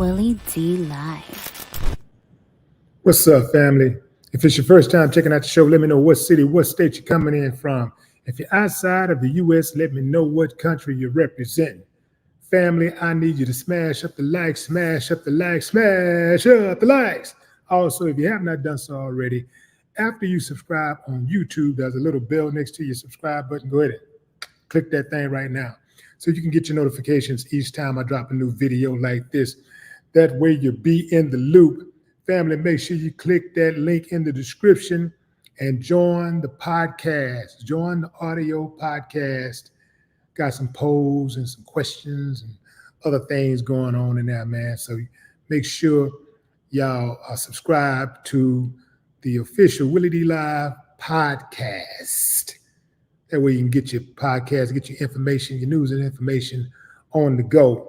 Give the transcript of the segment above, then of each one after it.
Willie D Live. What's up, family? If it's your first time checking out the show, let me know what city, what state you're coming in from. If you're outside of the U.S., let me know what country you're representing. Family, I need you to smash up the likes, smash up the likes, smash up the likes. Also, if you have not done so already, after you subscribe on YouTube, there's a little bell next to your subscribe button. Go ahead and click that thing right now so you can get your notifications each time I drop a new video like this. That way you'll be in the loop. Family, make sure you click that link in the description and join the podcast. Join the audio podcast. Got some polls and some questions and other things going on in there, man. So make sure y'all are subscribed to the official Willie D Live podcast. That way you can get your podcast, get your information, your news and information on the go.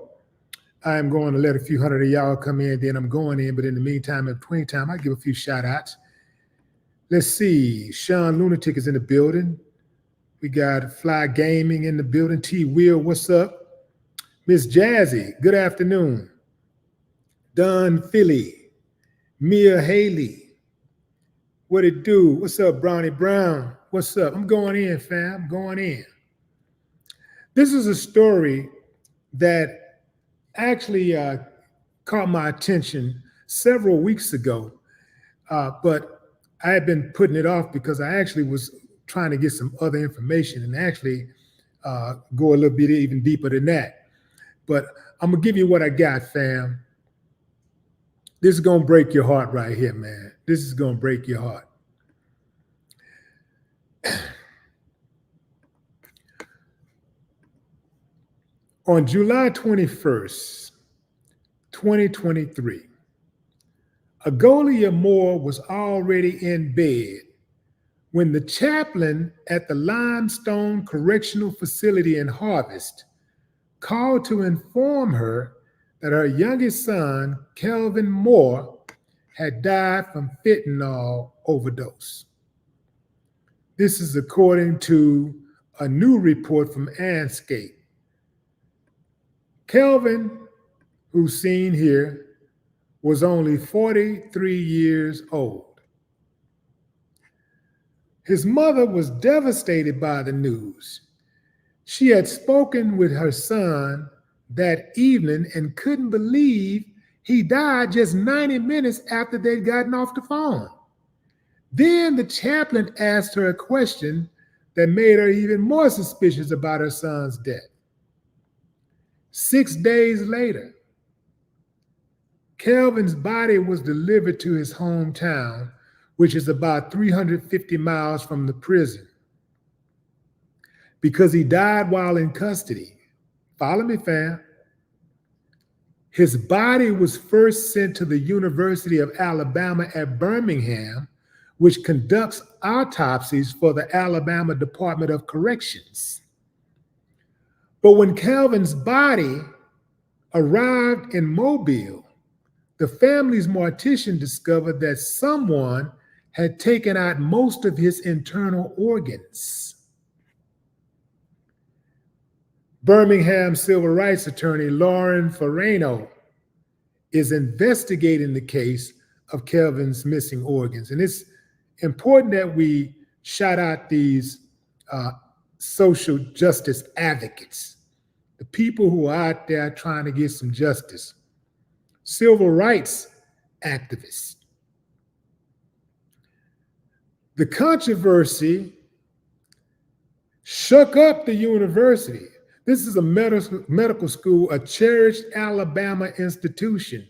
I'm going to let a few hundred of y'all come in, then I'm going in. But in the meantime, in between time, I give a few shout outs. Let's see. Sean Lunatic is in the building. We got Fly Gaming in the building. T Will, what's up? Miss Jazzy, good afternoon. Don Philly, Mia Haley, what it do? What's up, Brownie Brown? What's up? I'm going in, fam. I'm going in. This is a story that actually caught my attention several weeks ago, but I had been putting it off because I actually was trying to get some other information and actually go a little bit even deeper than that. But I'm gonna give you what I got, fam. This is gonna break your heart right here, man. This is gonna break your heart. On July 21st, 2023, Agolia Moore was already in bed when the chaplain at the Limestone Correctional Facility in Harvest called to inform her that her youngest son, Kelvin Moore, had died from fentanyl overdose. This is according to a new report from Anscape. Kelvin, who's seen here, was only 43 years old. His mother was devastated by the news. She had spoken with her son that evening and couldn't believe he died just 90 minutes after they'd gotten off the phone. Then the chaplain asked her a question that made her even more suspicious about her son's death. 6 days later, Kelvin's body was delivered to his hometown, which is about 350 miles from the prison, because he died while in custody. Follow me, fam. His body was first sent to the University of Alabama at Birmingham, which conducts autopsies for the Alabama Department of Corrections. But when Kelvin's body arrived in Mobile, the family's mortician discovered that someone had taken out most of his internal organs. Birmingham civil rights attorney Lauren Farano is investigating the case of Kelvin's missing organs. And it's important that we shout out these social justice advocates, the people who are out there trying to get some justice, civil rights activists. The controversy shook up the university. This is a medical school, a cherished Alabama institution,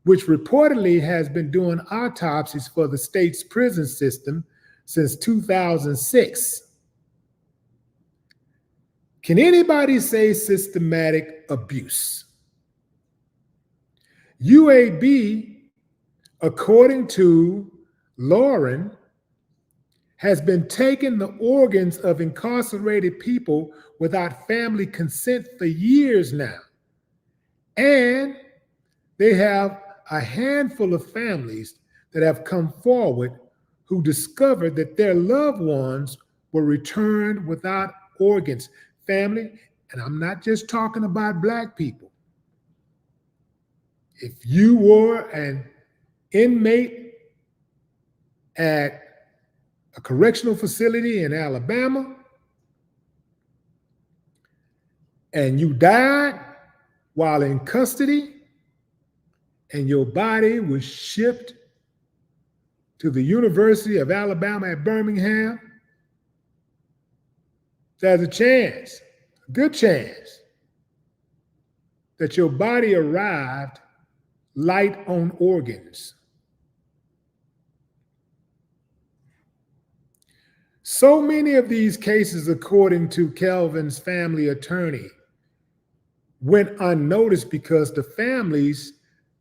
which reportedly has been doing autopsies for the state's prison system since 2006. Can anybody say systematic abuse? UAB, according to Lauren, has been taking the organs of incarcerated people without family consent for years now. And they have a handful of families that have come forward who discovered that their loved ones were returned without organs. Family, and I'm not just talking about Black people. If you were an inmate at a correctional facility in Alabama and you died while in custody and your body was shipped to the University of Alabama at Birmingham, there's a chance, a good chance, that your body arrived light on organs. So many of these cases, according to Kelvin's family attorney, went unnoticed because the families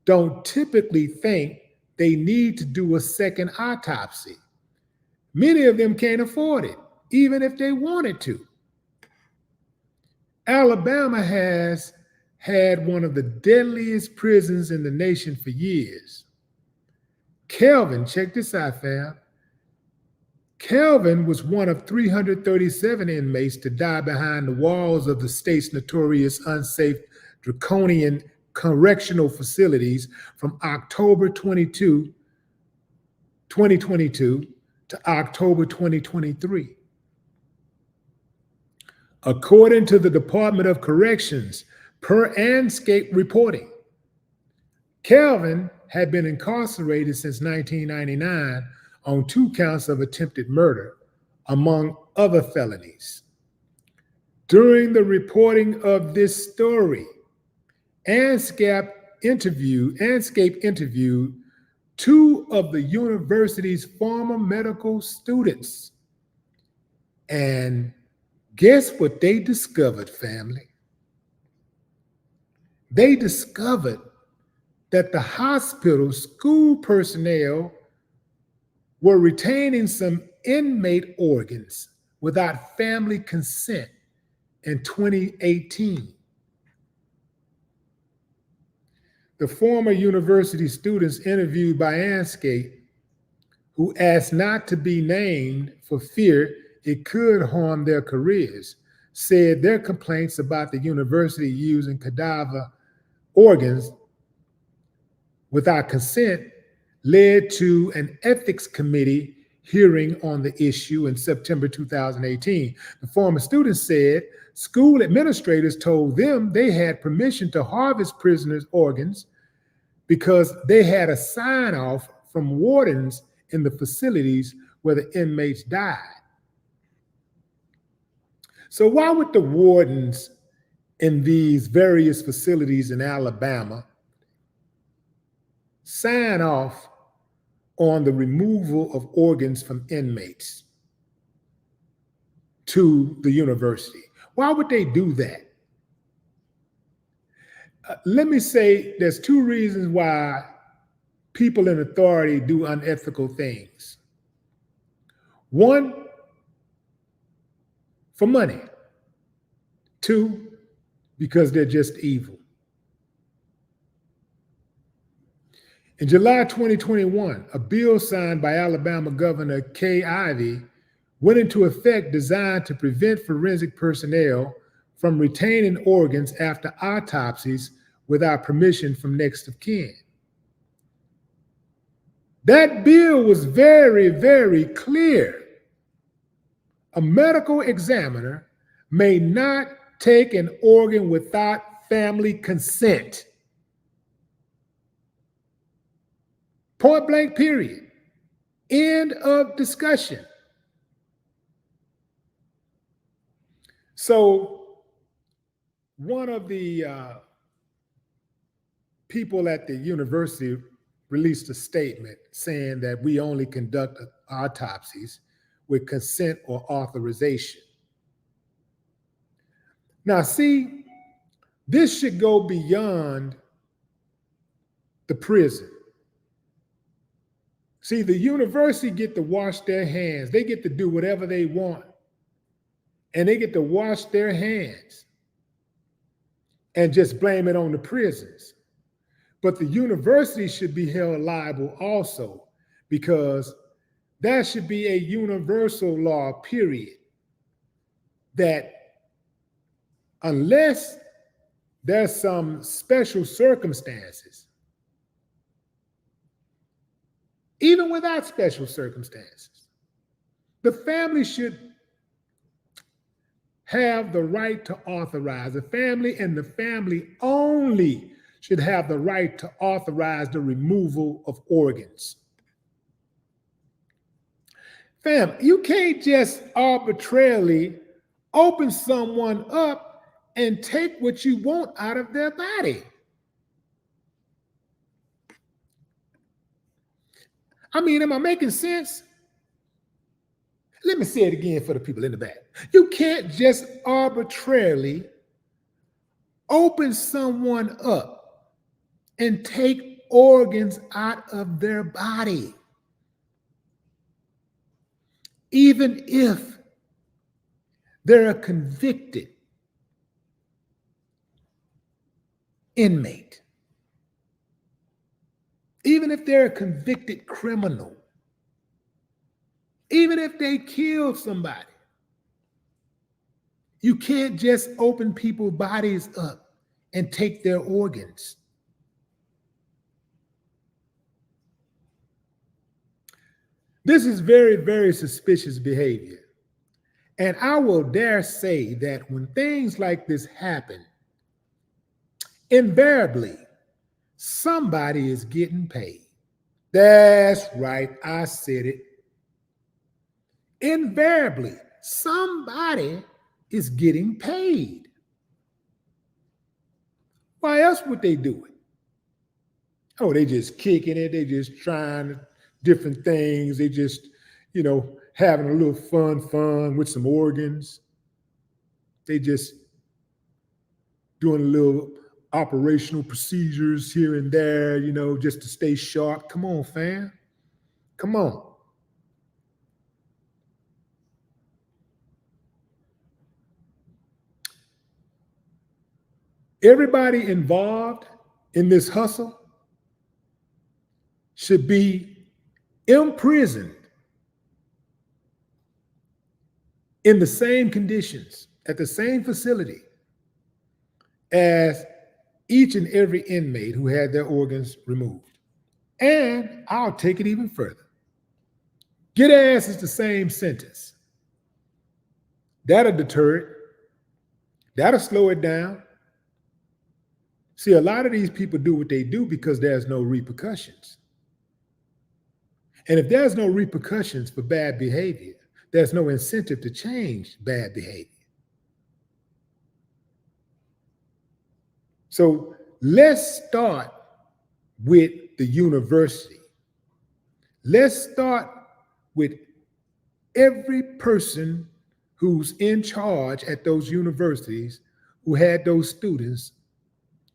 don't typically think they need to do a second autopsy. Many of them can't afford it, even if they wanted to. Alabama has had one of the deadliest prisons in the nation for years. Kelvin, check this out, fam. Kelvin was one of 337 inmates to die behind the walls of the state's notorious unsafe draconian correctional facilities from October 22, 2022 to October 2023. According to the Department of Corrections, per ANSCAPE reporting, Kelvin had been incarcerated since 1999 on 2 counts of attempted murder, among other felonies. During the reporting of this story, ANSCAPE interviewed 2 of the university's former medical students. And guess what they discovered, family? They discovered that the hospital school personnel were retaining some inmate organs without family consent in 2018. The former university students interviewed by ANSCAPE, who asked not to be named for fear it could harm their careers, said their complaints about the university using cadaver organs without consent led to an ethics committee hearing on the issue in September 2018. The former students said school administrators told them they had permission to harvest prisoners' organs because they had a sign-off from wardens in the facilities where the inmates died. So why would the wardens in these various facilities in Alabama sign off on the removal of organs from inmates to the university? Why would they do that? Let me say there's 2 reasons why people in authority do unethical things. 1, for money. 2, because they're just evil. In July 2021, a bill signed by Alabama Governor Kay Ivey went into effect designed to prevent forensic personnel from retaining organs after autopsies without permission from next of kin. That bill was very, very clear. A medical examiner may not take an organ without family consent. Point blank, period. End of discussion. So one of the people at the university released a statement saying that we only conduct autopsies with consent or authorization. Now, see, this should go beyond the prison. See, the university get to wash their hands. They get to do whatever they want. And they get to wash their hands and just blame it on the prisons. But the university should be held liable also, because that should be a universal law, period, that unless there's some special circumstances, even without special circumstances. The family should have the right to authorize, the family and the family only should have the right to authorize the removal of organs. Fam, you can't just arbitrarily open someone up and take what you want out of their body. I mean, am I making sense? Let me say it again for the people in the back. You can't just arbitrarily open someone up and take organs out of their body, even if they're a convicted inmate, even if they're a convicted criminal, even if they killed somebody. You can't just open people's bodies up and take their organs. This is very, very suspicious behavior. And I will dare say that when things like this happen, invariably, somebody is getting paid. That's right, I said it. Invariably, somebody is getting paid. Why else would they do it? Oh, they just kicking it. They just trying different things. They just, having a little fun with some organs. They just doing a little operational procedures here and there, just to stay sharp. Come on, fam. Come on. Everybody involved in this hustle should be imprisoned in the same conditions, at the same facility as each and every inmate who had their organs removed. And I'll take it even further. Get ass is the same sentence. That'll deter it. That'll slow it down. See, a lot of these people do what they do because there's no repercussions. And if there's no repercussions for bad behavior, there's no incentive to change bad behavior. So let's start with the university. Let's start with every person who's in charge at those universities who had those students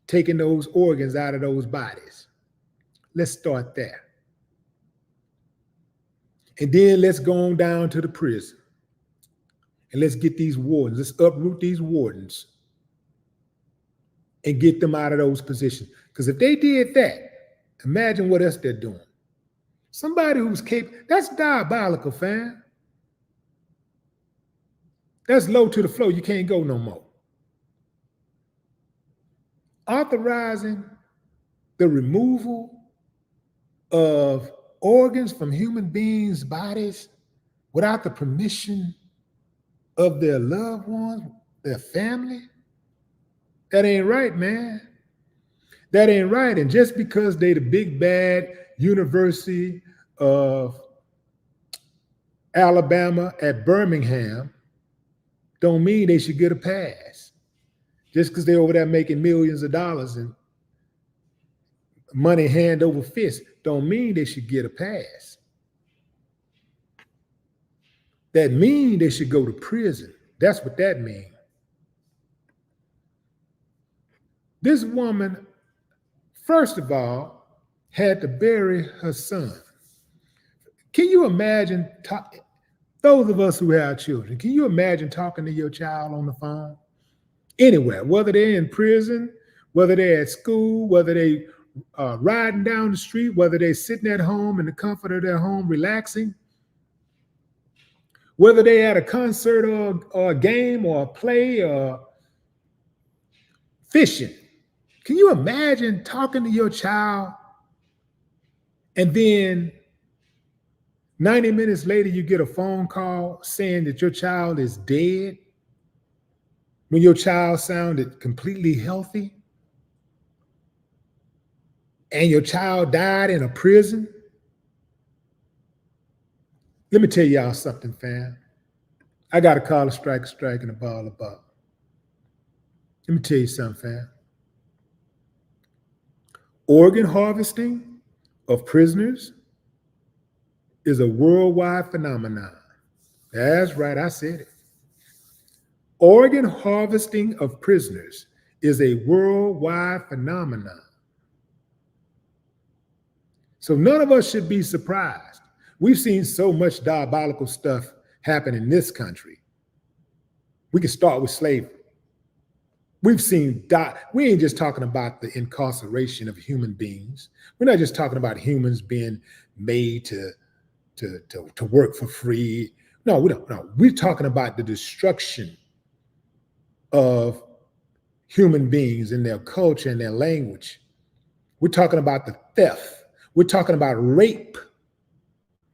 taking those organs out of those bodies. Let's start there. And then let's go on down to the prison. And let's get these wardens, let's uproot these wardens and get them out of those positions. Because if they did that, imagine what else they're doing. Somebody who's capable, that's diabolical, fam. That's low to the floor. You can't go no more. Authorizing the removal of organs from human beings' bodies without the permission of their loved ones, their family, that ain't right, man. That ain't right. And just because they the big bad University of Alabama at Birmingham don't mean they should get a pass. Just because they're over there making millions of dollars and money hand over fist don't mean they should get a pass. That means they should go to prison. That's what that means. This woman, first of all, had to bury her son. Can you imagine, those of us who have children, can you imagine talking to your child on the phone? Anywhere, whether they're in prison, whether they're at school, whether they riding down the street, whether they're sitting at home in the comfort of their home relaxing, whether they're at a concert or a game or a play or fishing. Can you imagine talking to your child and then 90 minutes later, you get a phone call saying that your child is dead when your child sounded completely healthy and your child died in a prison. Let me tell y'all something, fam. I got to call a strike, and a ball, a ball. Let me tell you something, fam. Organ harvesting of prisoners is a worldwide phenomenon. That's right, I said it. Organ harvesting of prisoners is a worldwide phenomenon. So none of us should be surprised. We've seen so much diabolical stuff happen in this country. We can start with slavery. We've seen, we ain't just talking about the incarceration of human beings. We're not just talking about humans being made to work for free. No, we don't. No, we're talking about the destruction of human beings and their culture and their language. We're talking about the theft. We're talking about rape.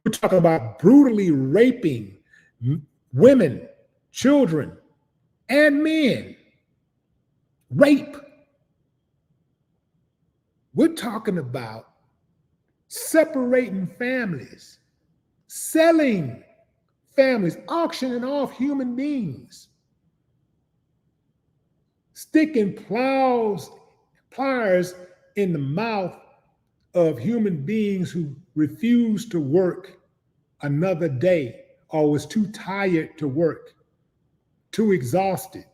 We're talking about brutally raping women, children, and men. Rape. We're talking about separating families, selling families, auctioning off human beings, sticking pliers in the mouth of human beings who refused to work another day or was too tired to work, too exhausted,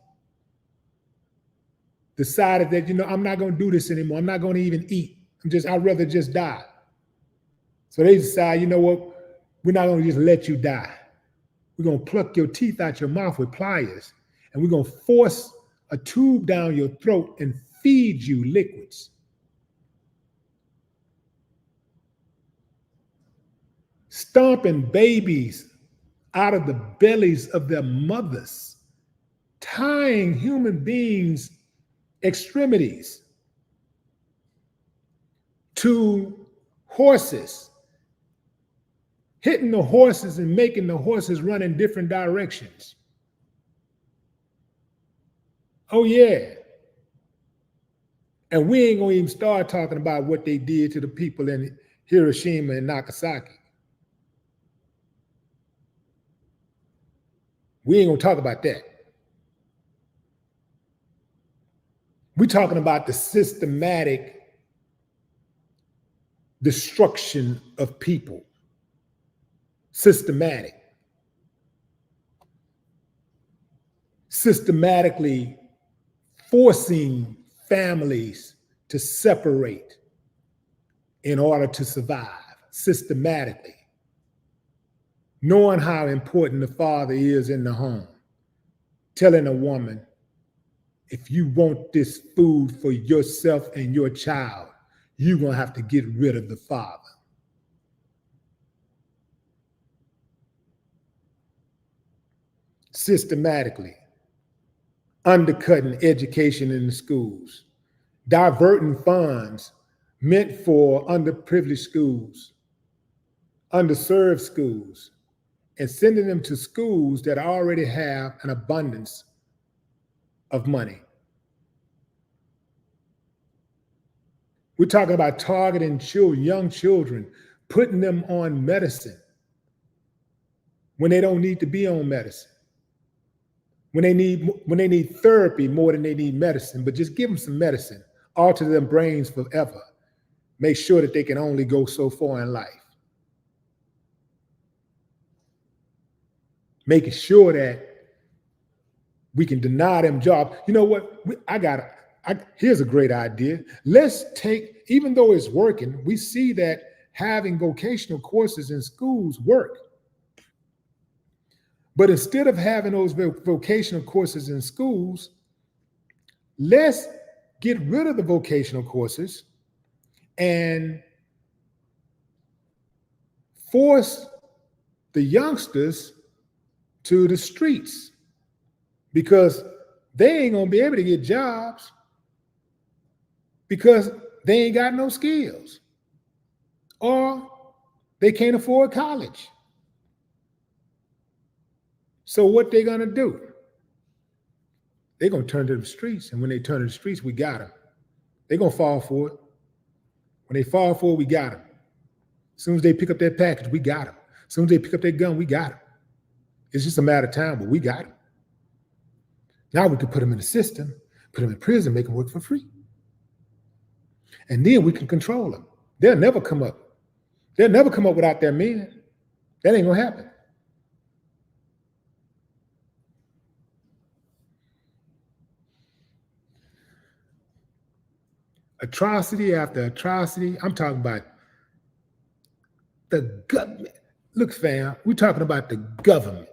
decided that, I'm not going to do this anymore. I'm not going to even eat. I'd rather just die. So they decide, you know what? We're not going to just let you die. We're going to pluck your teeth out your mouth with pliers, and we're going to force a tube down your throat and feed you liquids. Stomping babies out of the bellies of their mothers, tying human beings' extremities to horses, hitting the horses and making the horses run in different directions. Oh, yeah. And we ain't gonna even start talking about what they did to the people in Hiroshima and Nagasaki. We ain't gonna talk about that. We're talking about the systematic destruction of people. Systematically forcing families to separate in order to survive, systematically. Knowing how important the father is in the home, telling a woman, if you want this food for yourself and your child, you're gonna have to get rid of the father. Systematically undercutting education in the schools, diverting funds meant for underprivileged schools, underserved schools, and sending them to schools that already have an abundance of money. We're talking about targeting young children, putting them on medicine when they don't need to be on medicine, when they need therapy more than they need medicine, but just give them some medicine, alter their brains forever, make sure that they can only go so far in life. Making sure that we can deny them jobs. You know what? Here's a great idea. Let's take, even though it's working, we see that having vocational courses in schools work. But instead of having those vocational courses in schools, let's get rid of the vocational courses and force the youngsters to the streets, because they ain't gonna be able to get jobs because they ain't got no skills or they can't afford college. So what they gonna do? They're gonna turn to the streets, and when they turn to the streets, we got them. They're gonna fall for it. When they fall for it, we got them. As soon as they pick up that package, we got them. As soon as they pick up that gun, we got them. It's just a matter of time, but we got them. Now we can put them in the system, put them in prison, make them work for free. And then we can control them. They'll never come up. They'll never come up without their men. That ain't gonna happen. Atrocity after atrocity. I'm talking about the government. Look, fam, we're talking about the government.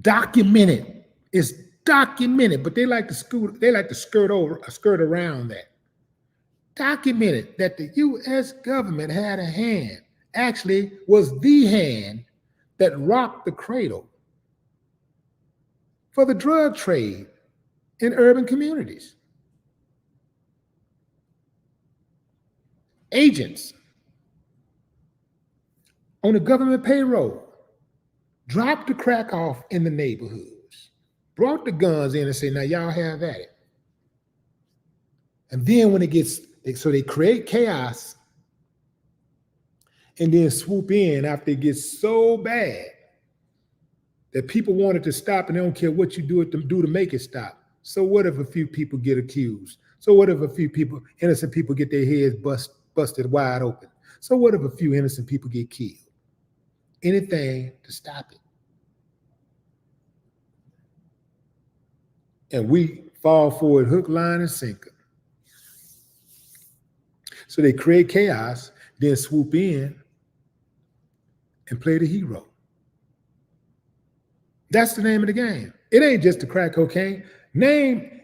Documented. It's documented, but they like to skirt around that. Documented that the U.S. government had a hand, actually was the hand that rocked the cradle for the drug trade in urban communities. Agents on the government payroll dropped the crack off in the neighborhoods, brought the guns in and said, now y'all have at it. And then when it gets, so they create chaos and then swoop in after it gets so bad that people want it to stop and they don't care what you do to make it stop. So what if a few people get accused? So what if a few people, innocent people, get their heads busted wide open? So what if a few innocent people get killed? Anything to stop it. And we fall for it hook, line, and sinker. So they create chaos, then swoop in and play the hero. That's the name of the game. It ain't just the crack cocaine. Name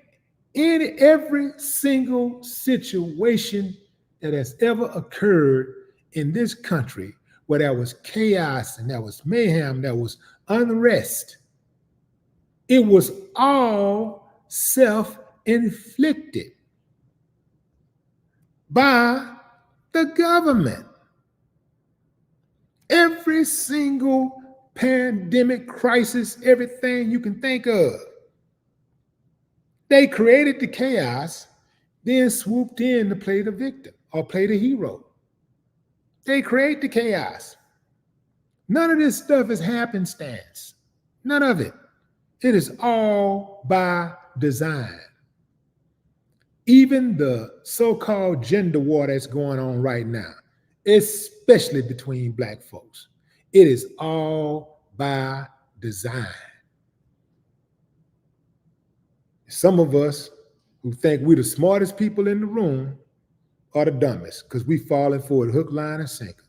every single situation that has ever occurred in this country where there was chaos and there was mayhem, there was unrest. It was all self-inflicted by the government. Every single pandemic crisis, everything you can think of. They created the chaos, then swooped in to play the victim or play the hero. They create the chaos. None of this stuff is happenstance. None of it. It is all by design. Even the so-called gender war that's going on right now, especially between Black folks, it is all by design. Some of us who think we're the smartest people in the room are the dumbest because we falling for it hook, line, and sinker.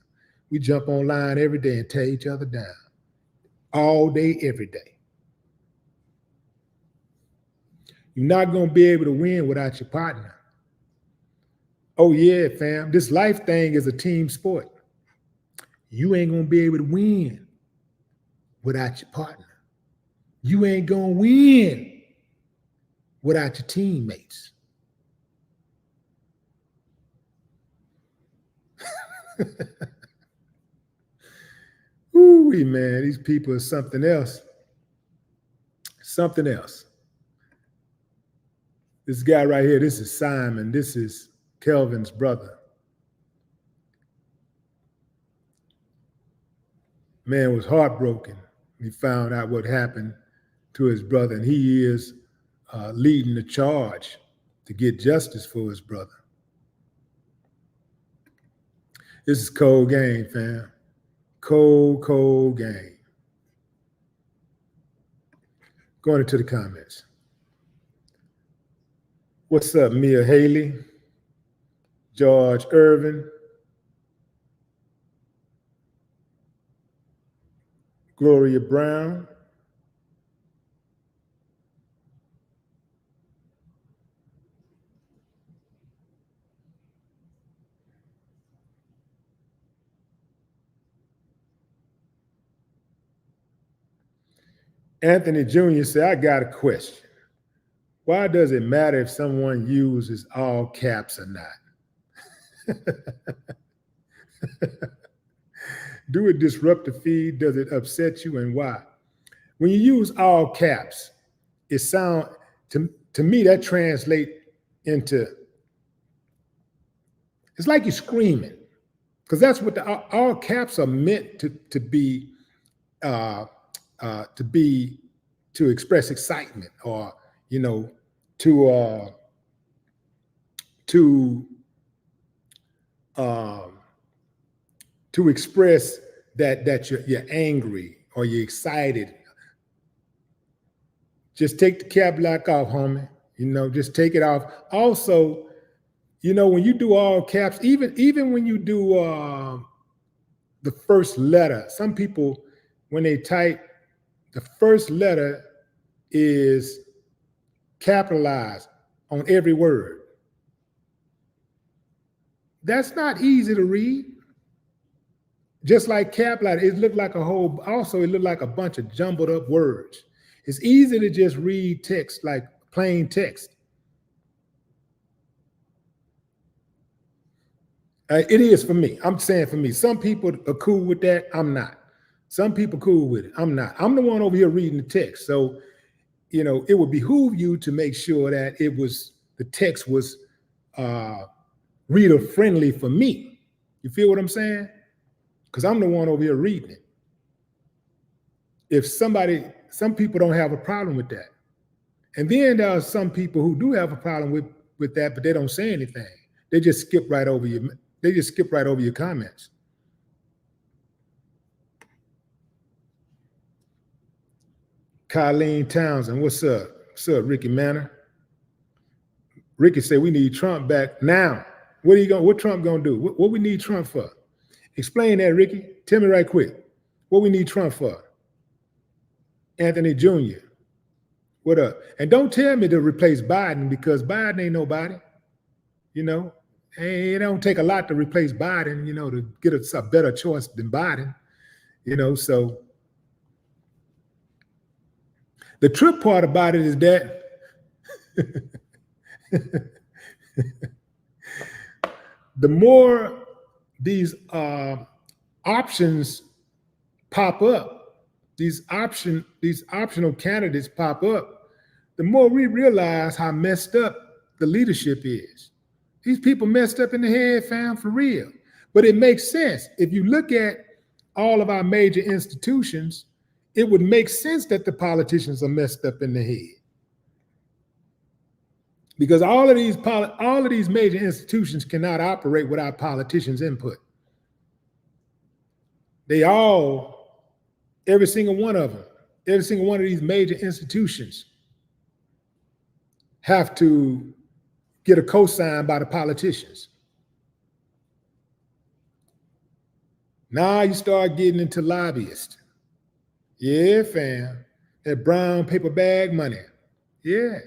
We jump online every day and tear each other down. All day, every day. You're not going to be able to win without your partner. Oh yeah, fam, this life thing is a team sport. You ain't going to be able to win without your partner. You ain't going to win without your teammates. Ooh, man, these people are something else. Something else. This guy right here, this is Simon. This is Kelvin's brother. Man was heartbroken. He found out what happened to his brother, and he is leading the charge to get justice for his brother. This is cold game, fam. Cold, cold game. Going into the comments. What's up, Mia Haley, George Irvin, Gloria Brown, Anthony Jr. said, I got a question. Why does it matter if someone uses all caps or not? Do it disrupt the feed? Does it upset you, and why? when you use all caps, it sound to me that translate into, it's like you're screaming, because that's what all caps are meant to be, uh, to express excitement, or to to um, to express that you're angry or you're excited. Just take the cap lock off, homie. Just take it off. Also, when you do all caps, even when you do the first letter, some people, when they type, the first letter is capitalized on every word. That's not easy to read. Just like cap lock, it looked like it looked like a bunch of jumbled up words. It's easy to just read text like plain text. It is for me. I'm saying for me. Some people are cool with that. I'm not. Some people cool with it. I'm not. I'm the one over here reading the text. So, it would behoove you to make sure that the text was reader friendly for me. You feel what I'm saying? Because I'm the one over here reading it. Some people don't have a problem with that. And then there are some people who do have a problem with that, but they don't say anything. They just skip right over your comments. Colleen Townsend, what's up? What's up, Ricky Manor? Ricky said we need Trump back now. What Trump gonna do? What we need Trump for? Explain that, Ricky. Tell me right quick. What we need Trump for? Anthony Jr., what up? And don't tell me to replace Biden, because Biden ain't nobody. It don't take a lot to replace Biden, to get a better choice than Biden. So the trip part about it is that the more these options pop up, these optional candidates pop up, the more we realize how messed up the leadership is. These people messed up in the head, fam, for real. But it makes sense. If you look at all of our major institutions, it would make sense that the politicians are messed up in the head. Because all of these major institutions cannot operate without politicians' input. Every single one of these major institutions have to get a cosign by the politicians. Now you start getting into lobbyists. Yeah, fam. That brown paper bag money. Yeah.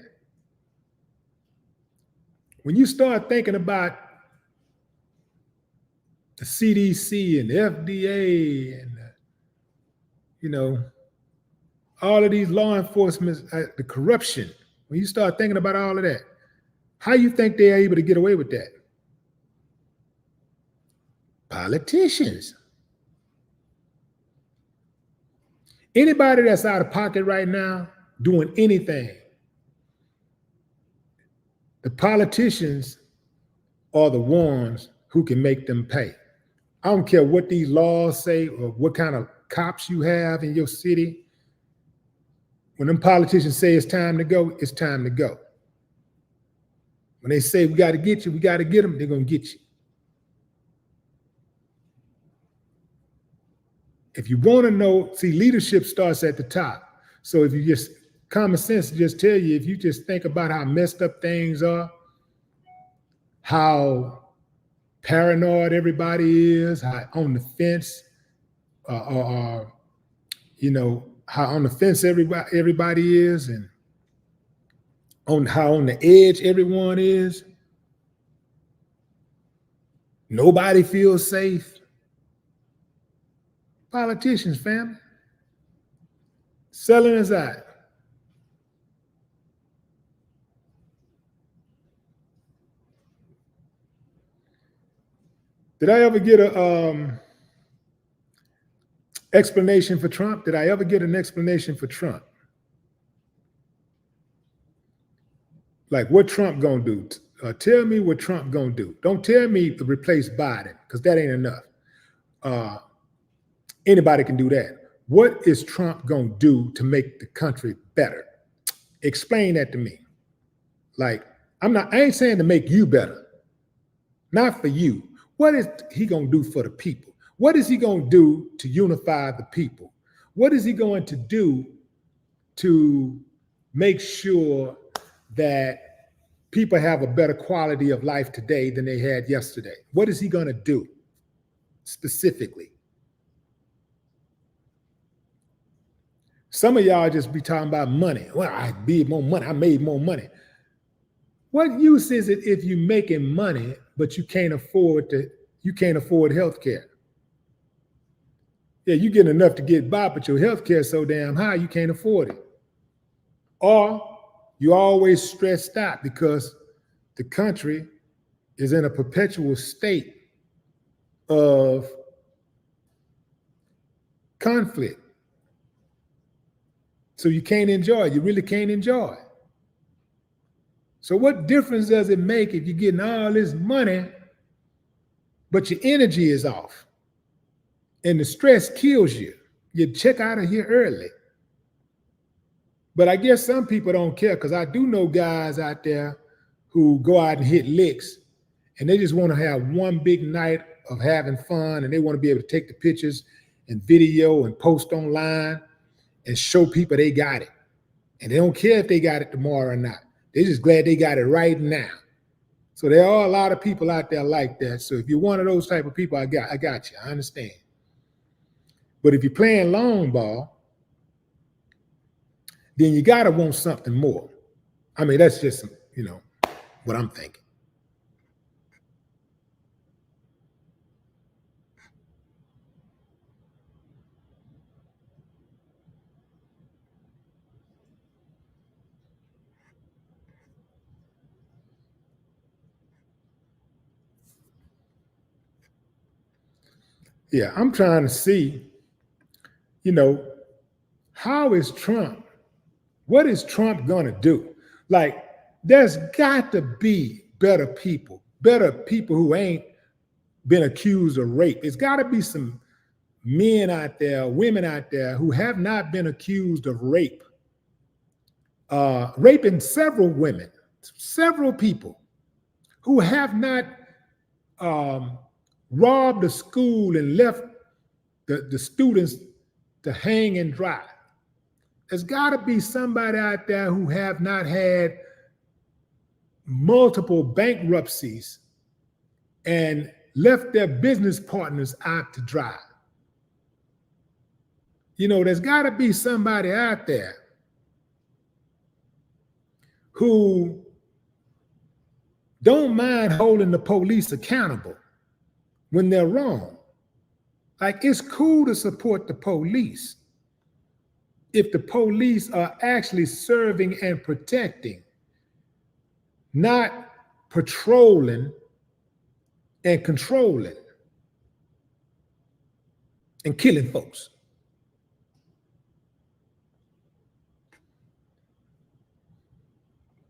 When you start thinking about the CDC and the FDA and all of these law enforcement, the corruption, when you start thinking about all of that, how you think they're able to get away with that? Politicians. Anybody that's out of pocket right now doing anything, the politicians are the ones who can make them pay. I don't care what these laws say or what kind of cops you have in your city. When them politicians say it's time to go, it's time to go. When they say we got to get you, we got to get them, they're going to get you. If you want to know, see, leadership starts at the top. So if you just, common sense just tell you, if you just think about how messed up things are, how paranoid everybody is, how on the fence, how on the fence everybody is, and how on the edge everyone is. Nobody feels safe. Politicians, family. Selling us out. Did I ever get Explanation for Trump? Did I ever get an explanation for Trump? Like what Trump gonna do? Tell me what Trump gonna do. Don't tell me to replace Biden, because that ain't enough. Anybody can do that. What is Trump gonna do to make the country better? Explain that to me. Like, I ain't saying to make you better. Not for you. What is he gonna do for the people? What is he gonna do to unify the people? What is he going to do to make sure that people have a better quality of life today than they had yesterday? What is he gonna do specifically? Some of y'all just be talking about money. Well, I made more money. I made more money. What use is it if you're making money, but you can't afford health care? Yeah, you get enough to get by, but your health care is so damn high, you can't afford it. Or you're always stressed out because the country is in a perpetual state of conflict. So you can't enjoy it. You really can't enjoy it. So what difference does it make if you're getting all this money, but your energy is off and the stress kills you? You check out of here early. But I guess some people don't care, because I do know guys out there who go out and hit licks and they just want to have one big night of having fun, and they want to be able to take the pictures and video and post online and show people they got it. And they don't care if they got it tomorrow or not. They're just glad they got it right now. So there are a lot of people out there like that. So if you're one of those type of people, I got you. I understand. But if you're playing long ball, then you gotta want something more. I mean, that's just, what I'm thinking. Yeah, I'm trying to see, how is Trump? What is Trump gonna do? Like, there's got to be better people who ain't been accused of rape. It's got to be some men out there, women out there who have not been accused of rape, raping several women, several people who have not robbed a school and left the students to hang and dry. There's got to be somebody out there who have not had multiple bankruptcies and left their business partners out to dry. There's got to be somebody out there who don't mind holding the police accountable when they're wrong. Like, it's cool to support the police if the police are actually serving and protecting, not patrolling and controlling and killing folks.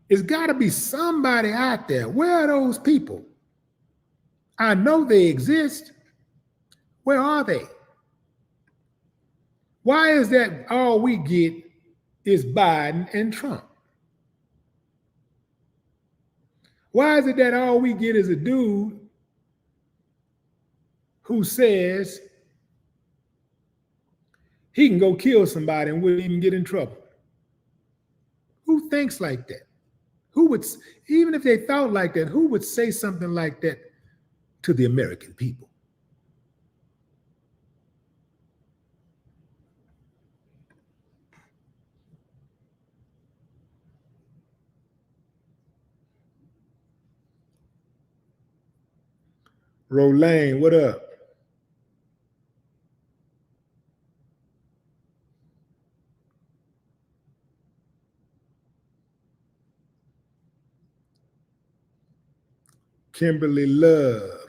It's got to be somebody out there. Where are those people? I know they exist. Where are they? Why is that all we get is Biden and Trump? Why is it that all we get is a dude who says he can go kill somebody and wouldn't even get in trouble? Who thinks like that? Who would, even if they thought like that, who would say something like that to the American people? Rolane, what up? Kimberly Love.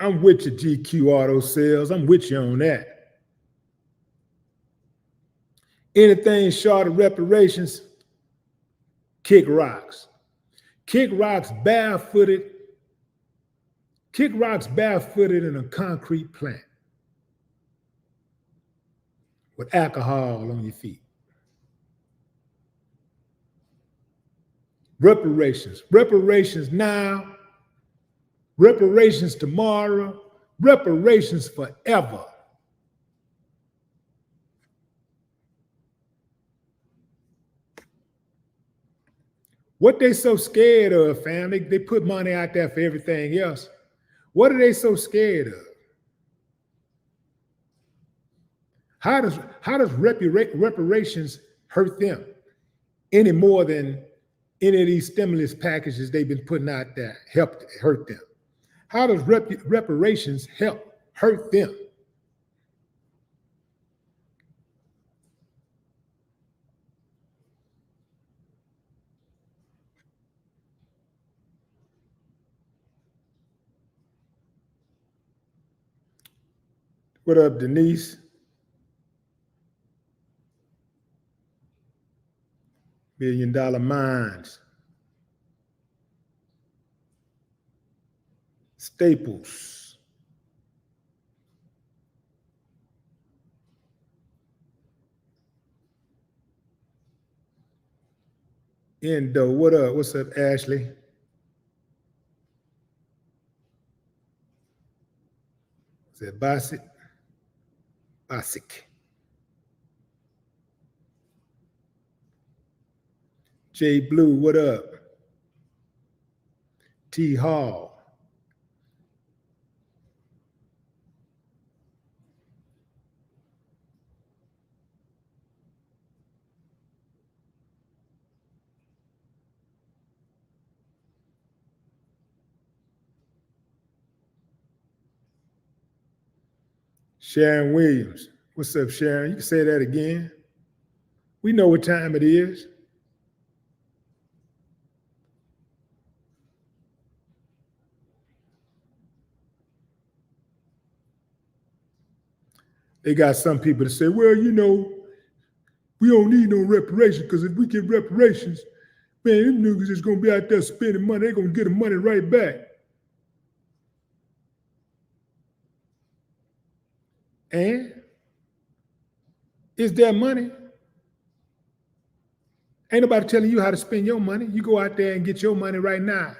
I'm with you, GQ Auto Sales. I'm with you on that. Anything short of reparations, kick rocks. Kick rocks barefooted. Kick rocks barefooted in a concrete plant with alcohol on your feet. Reparations. Reparations now. Reparations tomorrow. Reparations forever. What they so scared of, family? They put money out there for everything else. What are they so scared of? How does reparations hurt them any more than any of these stimulus packages they've been putting out there hurt them? How does reparations hurt them? What up, Denise? $1 Million Minds. Staples. Endo, what up? What's up, Ashley? Is that Basic? Basic. J Blue, what up? T Hall. Sharon Williams. What's up, Sharon? You can say that again. We know what time it is. They got some people that say, well, you know, we don't need no reparations because if we get reparations, man, them niggas is going to be out there spending money. They're going to get the money right back. And is there money? Ain't nobody telling you how to spend your money. You go out there and get your money right now.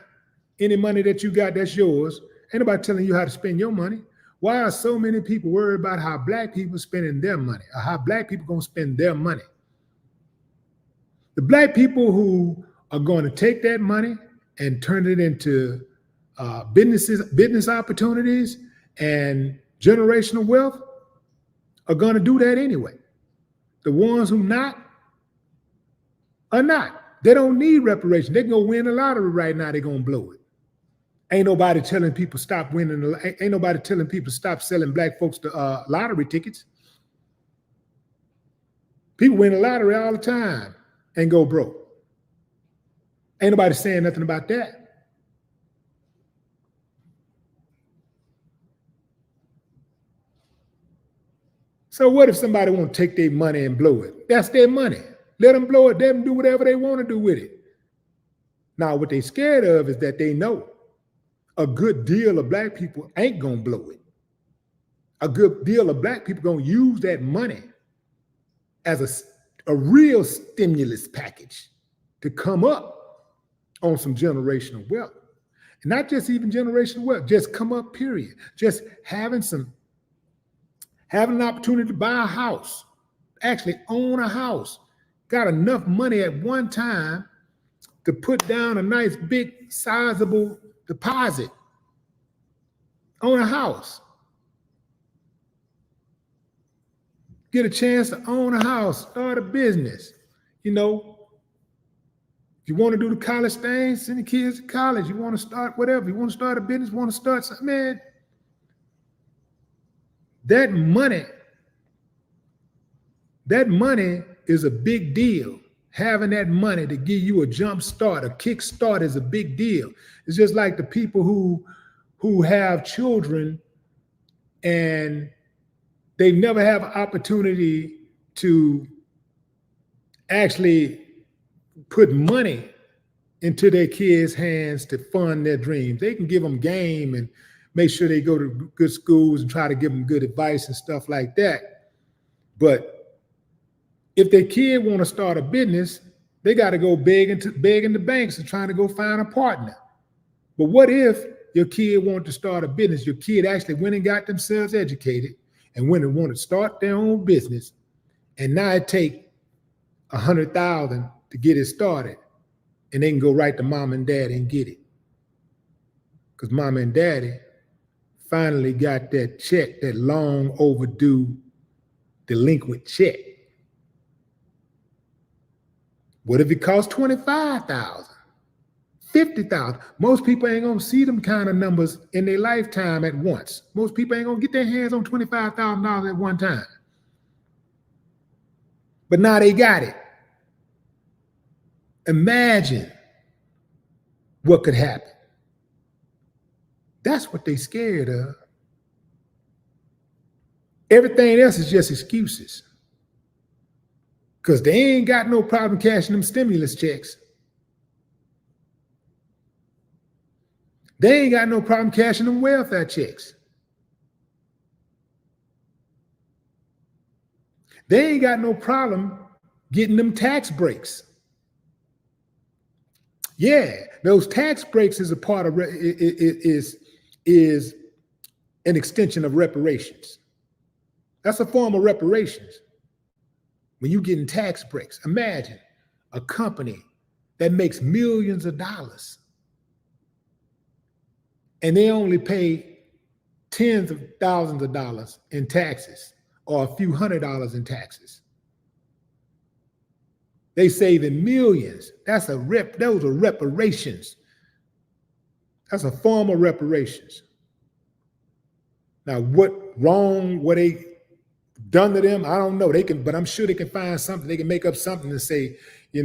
Any money that you got, that's yours. Ain't nobody telling you how to spend your money. Why are so many people worried about how black people spending their money or how black people going to spend their money? The black people who are going to take that money and turn it into business opportunities and generational wealth are going to do that anyway. The ones who not are not. They don't need reparation. They can go win the lottery right now. They're going to blow it. Ain't nobody telling people stop winning. Ain't nobody telling people stop selling black folks the lottery tickets. People win the lottery all the time and go broke. Ain't nobody saying nothing about that. So what if somebody want to take their money and blow it? That's their money. Let them blow it. Let them do whatever they want to do with it. Now, what they scared of is that they know a good deal of black people ain't going to blow it. A good deal of black people going to use that money as a real stimulus package to come up on some generational wealth. And not just even generational wealth, just come up, period. Just having an opportunity to buy a house, actually own a house, got enough money at one time to put down a nice, big, sizable deposit on a house. Get a chance to own a house, start a business. You know, if you want to do the college thing, send the kids to college. You want to start whatever. You want to start a business, want to start something, man. That money is a big deal. Having that money to give you a jump start, a kick start is a big deal. It's just like the people who who have children and they never have an opportunity to actually put money into their kids' hands to fund their dreams. They can give them game and make sure they go to good schools and try to give them good advice and stuff like that. But if their kid want to start a business, they got to go begging the banks and trying to go find a partner. But what if your kid wanted to start a business? Your kid actually went and got themselves educated and went and wanted to start their own business, and now it take $100,000 to get it started, and they can go right to mom and daddy and get it, because mom and daddy finally got that check, that long overdue delinquent check. What if it costs $25,000, $50,000? Most people ain't gonna see them kind of numbers in their lifetime at once. Most people ain't gonna get their hands on $25,000 at one time. But now they got it. Imagine what could happen. That's what they scared of. Everything else is just excuses, because they ain't got no problem cashing them stimulus checks. They ain't got no problem cashing them welfare checks. They ain't got no problem getting them tax breaks. Yeah, those tax breaks is a part of is an extension of reparations. That's a form of reparations. When you getting tax breaks, imagine a company that makes millions of dollars and they only pay tens of thousands of dollars in taxes or a few $100s in taxes. They saving millions. Those are reparations. That's a form of reparations. Now, what they done to them, I don't know. They can, but I'm sure they can find something. They can make up something and say, we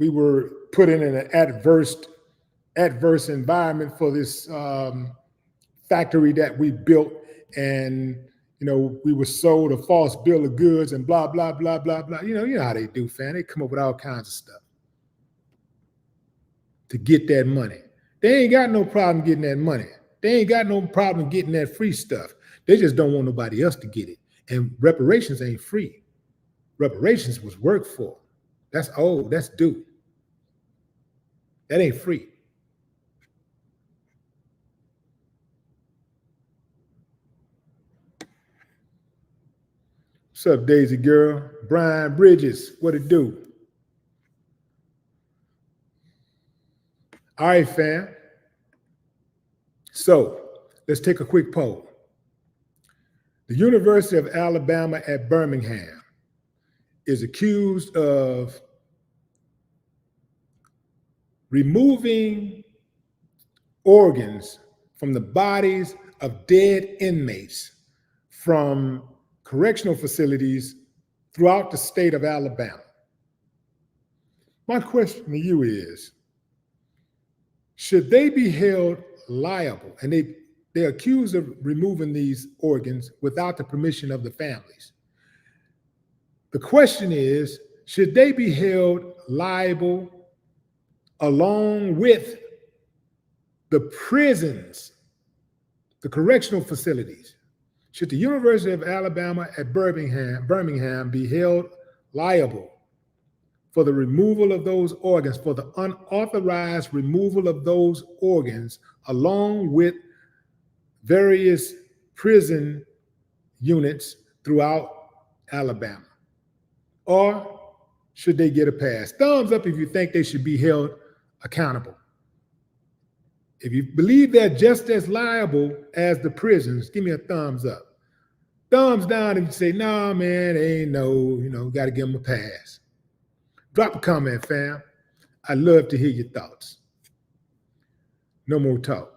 were put in an adverse environment for this factory that we built, and we were sold a false bill of goods and blah blah blah blah blah. You know how they do, fam. They come up with all kinds of stuff to get that money. They ain't got no problem getting that money. They ain't got no problem getting that free stuff. They just don't want nobody else to get it. And reparations ain't free. Reparations was worked for. That's old. That's due. That ain't free. What's up, Daisy girl? Brian Bridges, what it do? All right, fam. So let's take a quick poll. The University of Alabama at Birmingham is accused of removing organs from the bodies of dead inmates from correctional facilities throughout the state of Alabama. My question to you is, should they be held liable? And they're accused of removing these organs without the permission of the families. The question is, should they be held liable along with the prisons, the correctional facilities? Should the University of Alabama at Birmingham be held liable for the removal of those organs, for the unauthorized removal of those organs, along with various prison units throughout Alabama? Or should they get a pass? Thumbs up if you think they should be held accountable. If you believe they're just as liable as the prisons, give me a thumbs up. Thumbs down if you say, nah, man, they ain't got to give them a pass. Drop a comment, fam. I'd love to hear your thoughts. No more talk.